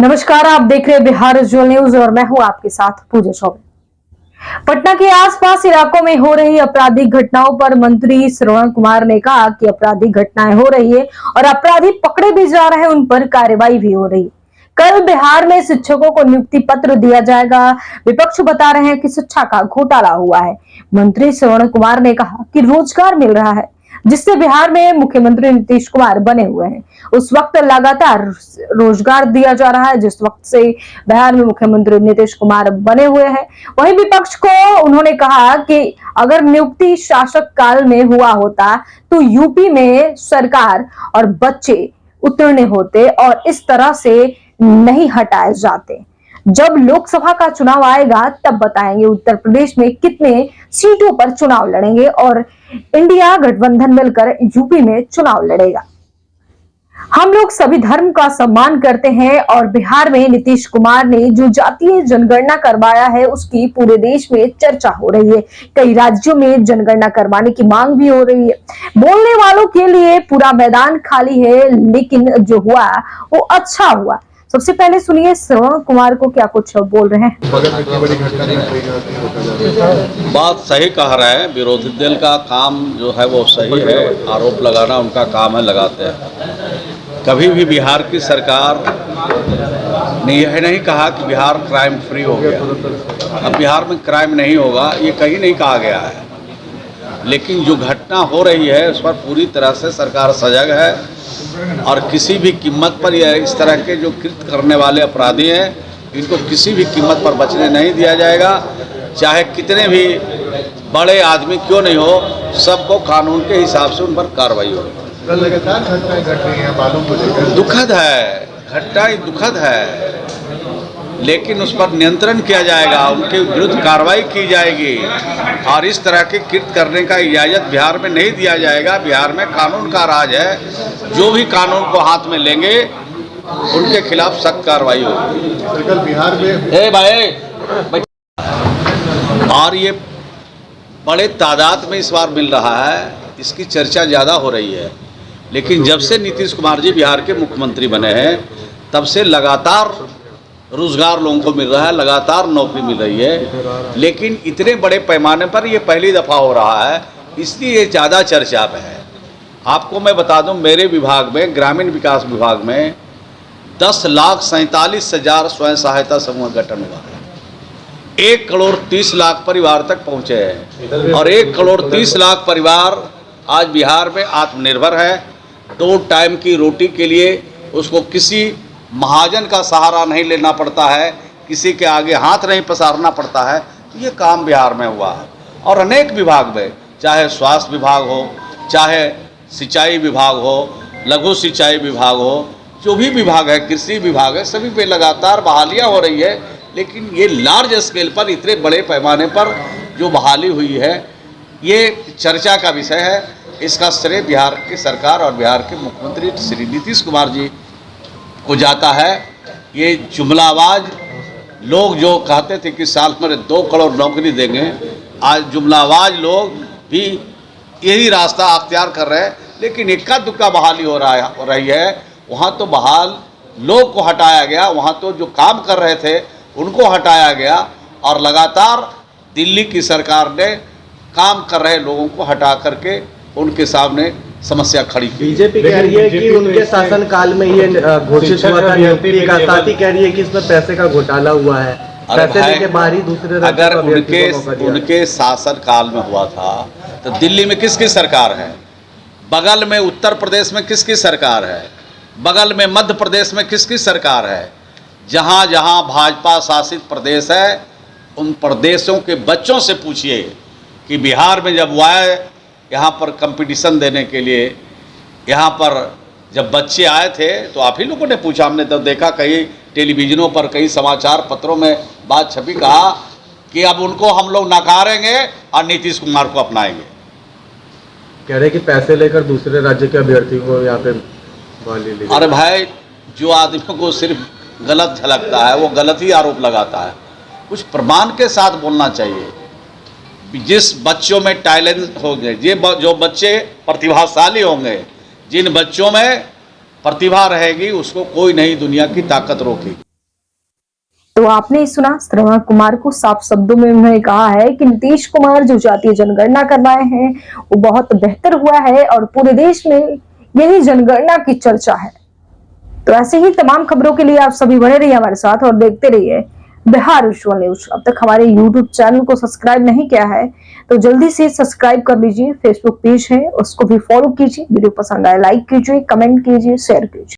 नमस्कार, आप देख रहे हैं बिहार उज्ज्वल न्यूज और मैं हूं आपके साथ पूजा चौबे। पटना के आसपास इलाकों में हो रही आपराधिक घटनाओं पर मंत्री श्रवण कुमार ने कहा कि आपराधिक घटनाएं हो रही है और अपराधी पकड़े भी जा रहे हैं, उन पर कार्रवाई भी हो रही है। कल बिहार में शिक्षकों को नियुक्ति पत्र दिया जाएगा। विपक्ष बता रहे हैं कि शिक्षा का घोटाला हुआ है। मंत्री श्रवण कुमार ने कहा कि रोजगार मिल रहा है, जिससे बिहार में मुख्यमंत्री नीतीश कुमार बने हुए हैं। उस वक्त लगातार रोजगार दिया जा रहा है जिस वक्त से बिहार में मुख्यमंत्री नीतीश कुमार बने हुए हैं। वहीं विपक्ष को उन्होंने कहा कि अगर नियुक्ति शासक काल में हुआ होता तो यूपी में सरकार और बच्चे उतरने होते और इस तरह से नहीं हटाए जाते। जब लोकसभा का चुनाव आएगा तब बताएंगे उत्तर प्रदेश में कितने सीटों पर चुनाव लड़ेंगे और इंडिया गठबंधन मिलकर यूपी में चुनाव लड़ेगा। हम लोग सभी धर्म का सम्मान करते हैं और बिहार में नीतीश कुमार ने जो जातीय जनगणना करवाया है उसकी पूरे देश में चर्चा हो रही है। कई राज्यों में जनगणना करवाने की मांग भी हो रही है। बोलने वालों के लिए पूरा मैदान खाली है, लेकिन जो हुआ वो अच्छा हुआ। सबसे पहले सुनिए श्रवण कुमार को क्या कुछ बोल रहे हैं। बात सही कह रहे हैं। विरोधी दल का काम जो है वो सही है, आरोप लगाना उनका काम है, लगाते हैं। कभी भी बिहार की सरकार ने यह नहीं कहा कि बिहार क्राइम फ्री हो गया। अब बिहार में क्राइम नहीं होगा ये कहीं नहीं कहा गया है, लेकिन जो घटना हो रही है उस पर पूरी तरह से सरकार सजग है और किसी भी कीमत पर यह इस तरह के जो कृत्य करने वाले अपराधी हैं इनको किसी भी कीमत पर बचने नहीं दिया जाएगा। चाहे कितने भी बड़े आदमी क्यों नहीं हो, सबको कानून के हिसाब से उन पर कार्रवाई हो। लगातार घटनाएं घट रही हैं बालों को लेकर। दुखद है, घटनाएं दुखद है, लेकिन उस पर नियंत्रण किया जाएगा, उनके विरुद्ध कार्रवाई की जाएगी और इस तरह के कृत्य करने का इजाज़त बिहार में नहीं दिया जाएगा। बिहार में कानून का राज है, जो भी कानून को हाथ में लेंगे उनके खिलाफ सख्त कार्रवाई होगी। कल बिहार में और ये बड़े तादाद में इस बार मिल रहा है, इसकी चर्चा ज़्यादा हो रही है। लेकिन जब से नीतीश कुमार जी बिहार के मुख्यमंत्री बने हैं तब से लगातार रोजगार लोगों को मिल रहा है, लगातार नौकरी मिल रही है, लेकिन इतने बड़े पैमाने पर ये पहली दफ़ा हो रहा है, इसलिए ये ज़्यादा चर्चा में है। आपको मैं बता दूं, मेरे विभाग में, ग्रामीण विकास विभाग में 10,47,000 स्वयं सहायता समूह गठन हुआ है। 1,30,00,000 परिवार तक पहुँचे हैं और 1,30,00,000 परिवार आज बिहार में आत्मनिर्भर है। 2 टाइम की रोटी के लिए उसको किसी महाजन का सहारा नहीं लेना पड़ता है, किसी के आगे हाथ नहीं पसारना पड़ता है। ये काम बिहार में हुआ है और अनेक विभाग में, चाहे स्वास्थ्य विभाग हो, चाहे सिंचाई विभाग हो, लघु सिंचाई विभाग हो, जो भी विभाग है, कृषि विभाग है, सभी पे लगातार बहालियाँ हो रही है। लेकिन ये लार्ज स्केल पर, इतने बड़े पैमाने पर जो बहाली हुई है, ये चर्चा का विषय है। इसका श्रेय बिहार की सरकार और बिहार के मुख्यमंत्री श्री नीतीश कुमार जी को जाता है। ये जुमलाबाज लोग जो कहते थे कि साल में 2 करोड़ नौकरी देंगे, आज जुमलाबाज लोग भी यही रास्ता अख्तियार कर रहे हैं। लेकिन इक्का दुक्का बहाली हो रही है। वहाँ तो बहाल लोग को हटाया गया, वहाँ तो जो काम कर रहे थे उनको हटाया गया और लगातार दिल्ली की सरकार ने काम कर रहे लोगों को हटा करके उनके सामने समस्या खड़ी की। बीजेपी कह रही है कि उनके शासनकाल में ये घोषित हुआ था नियुक्ति का, साथ ही कह रही है कि इसमें पैसे का घोटाला हुआ है। पैसे लेके बाहर ही दूसरे अगर उनके शासन काल में हुआ था तो दिल्ली में किसकी सरकार है, बगल में उत्तर प्रदेश में किसकी सरकार है, बगल में मध्य प्रदेश में किसकी सरकार है। जहाँ जहाँ भाजपा शासित प्रदेश है उन प्रदेशों के बच्चों से पूछिए कि बिहार में जब वो आए यहाँ पर कंपटीशन देने के लिए, यहाँ पर जब बच्चे आए थे तो आप ही लोगों ने पूछा, हमने तो देखा कई टेलीविजनों पर, कई समाचार पत्रों में बात छपी, कहा कि अब उनको हम लोग नकारेंगे और नीतीश कुमार को अपनाएंगे। कह रहे कि पैसे लेकर दूसरे राज्य के अभ्यर्थी को यहाँ पे बहाली ले। अरे भाई, जो आदमियों को सिर्फ गलत झलकता है वो गलत ही आरोप लगाता है। कुछ प्रमाण के साथ बोलना चाहिए। जिस बच्चों में टैलेंट होंगे, जो बच्चे प्रतिभाशाली होंगे, जिन बच्चों में प्रतिभा रहेगी, उसको कोई नहीं दुनिया की ताकत रोकेगी। तो आपने सुना श्रवण कुमार को साफ शब्दों में उन्होंने कहा है कि नीतीश कुमार जो जातीय जनगणना करवाए हैं वो बहुत बेहतर हुआ है और पूरे देश में यही जनगणना की चर्चा है। तो ऐसे ही तमाम खबरों के लिए आप सभी बने रहिए हमारे साथ और देखते रहिए बिहार उज्ज्वल न्यूज। अब तक हमारे YouTube चैनल को सब्सक्राइब नहीं किया है तो जल्दी से सब्सक्राइब कर लीजिए। फेसबुक पेज है उसको भी फॉलो कीजिए। वीडियो पसंद आए लाइक कीजिए, कमेंट कीजिए, शेयर कीजिए।